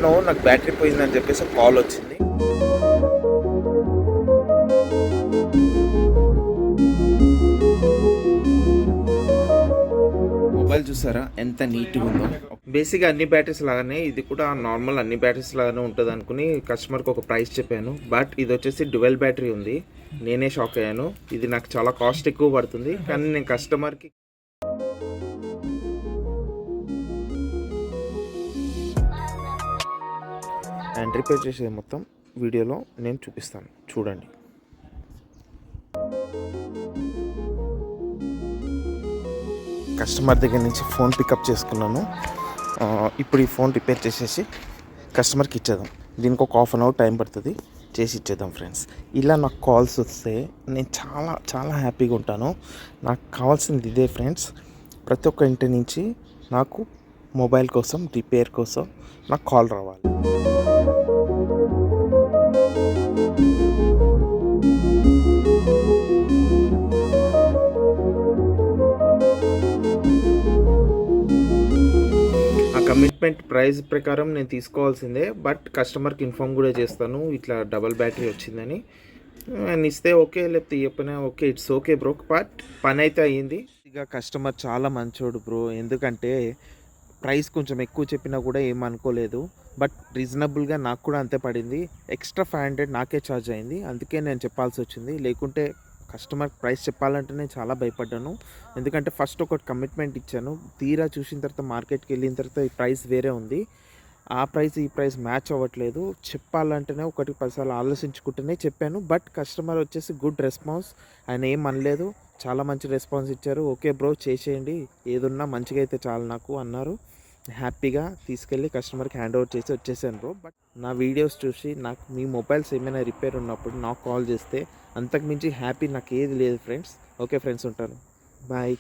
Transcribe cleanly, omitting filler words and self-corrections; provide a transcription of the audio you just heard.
చేసినావు, నాకు బ్యాటరీ పోయిందని చెప్పేసి కాల్ వచ్చింది. మొబైల్ చూసారా ఎంత నీట్గా ఉందో. బేసిక్గా అన్ని బ్యాటరీస్ లాగానే ఇది కూడా నార్మల్ అన్ని బ్యాటరీస్ లాగానే ఉంటుంది అనుకుని కస్టమర్కి ఒక ప్రైస్ చెప్పాను. బట్ ఇది వచ్చేసి డ్యువెల్ బ్యాటరీ ఉంది. నేనే షాక్ అయ్యాను. ఇది నాకు చాలా కాస్ట్ ఎక్కువ పడుతుంది, కానీ నేను కస్టమర్కి అండ్ రిపేర్ చేసేది మొత్తం వీడియోలో నేను చూపిస్తాను, చూడండి. కస్టమర్ దగ్గర నుంచి ఫోన్ పికప్ చేసుకున్నాను. ఇప్పుడు ఈ ఫోన్ రిపేర్ చేసేసి కస్టమర్కి ఇచ్చేద్దాం. దీనికి ఒక హాఫ్ అన్ అవర్ టైం పడుతుంది, చేసి ఇచ్చేద్దాం ఫ్రెండ్స్. ఇలా నాకు కాల్స్ వస్తే నేను చాలా చాలా హ్యాపీగా ఉంటాను. నాకు కావాల్సింది ఇదే ఫ్రెండ్స్. ప్రతి ఒక్క ఇంటి నుంచి నాకు మొబైల్ కోసం, రిపేర్ కోసం నాకు కాల్ రావాలి. కమిట్మెంట్ ప్రైస్ ప్రకారం నేను తీసుకోవాల్సిందే, బట్ కస్టమర్కి ఇన్ఫామ్ కూడా చేస్తాను ఇట్లా డబల్ బ్యాటరీ వచ్చిందని. అని ఇస్తే ఓకే, లేకపోతే ఇవ్వకపోయినా okay, it's okay bro. But పని అయితే అయ్యింది. ఇక కస్టమర్ చాలా మంచోడు బ్రో. ఎందుకంటే ప్రైస్ కొంచెం ఎక్కువ చెప్పినా కూడా ఏమనుకోలేదు, బట్ రీజనబుల్గా నాకు కూడా అంతే పడింది. ఎక్స్ట్రా 500 నాకే ఛార్జ్ అయింది, అందుకే నేను చెప్పాల్సి వచ్చింది. లేకుంటే కస్టమర్ ప్రైస్ చెప్పాలంటే నేను చాలా భయపడ్డాను. ఎందుకంటే ఫస్ట్ ఒకటి కమిట్మెంట్ ఇచ్చాను, తీరా చూసిన తర్వాత మార్కెట్కి వెళ్ళిన తర్వాత ఈ ప్రైస్ వేరే ఉంది. ఆ ప్రైస్ ఈ ప్రైస్ మ్యాచ్ అవ్వట్లేదు. చెప్పాలంటేనే ఒకటి 10 సార్లు ఆలోచించుకుంటూనే చెప్పాను. బట్ కస్టమర్ వచ్చేసి గుడ్ రెస్పాన్స్. ఆయన ఏం అనలేదు, చాలా మంచి రెస్పాన్స్ ఇచ్చారు. ఓకే బ్రో, చేసేయండి, ఏదున్నా మంచిగా అయితే చాలు నాకు అన్నారు. హ్యాపీగా తీసుకెళ్ళి కస్టమర్కి హ్యాండ్ ఓవర్ చేసి వచ్చేసాను బ్రో. బట్ నా వీడియోస్ చూసి నాకు మీ మొబైల్స్ ఏమైనా రిపేర్ ఉన్నప్పుడు నాకు కాల్ చేస్తే అంతకుమించి హ్యాపీ నాకు ఏది లేదు ఫ్రెండ్స్. ఓకే ఫ్రెండ్స్, ఉంటాను, బాయ్.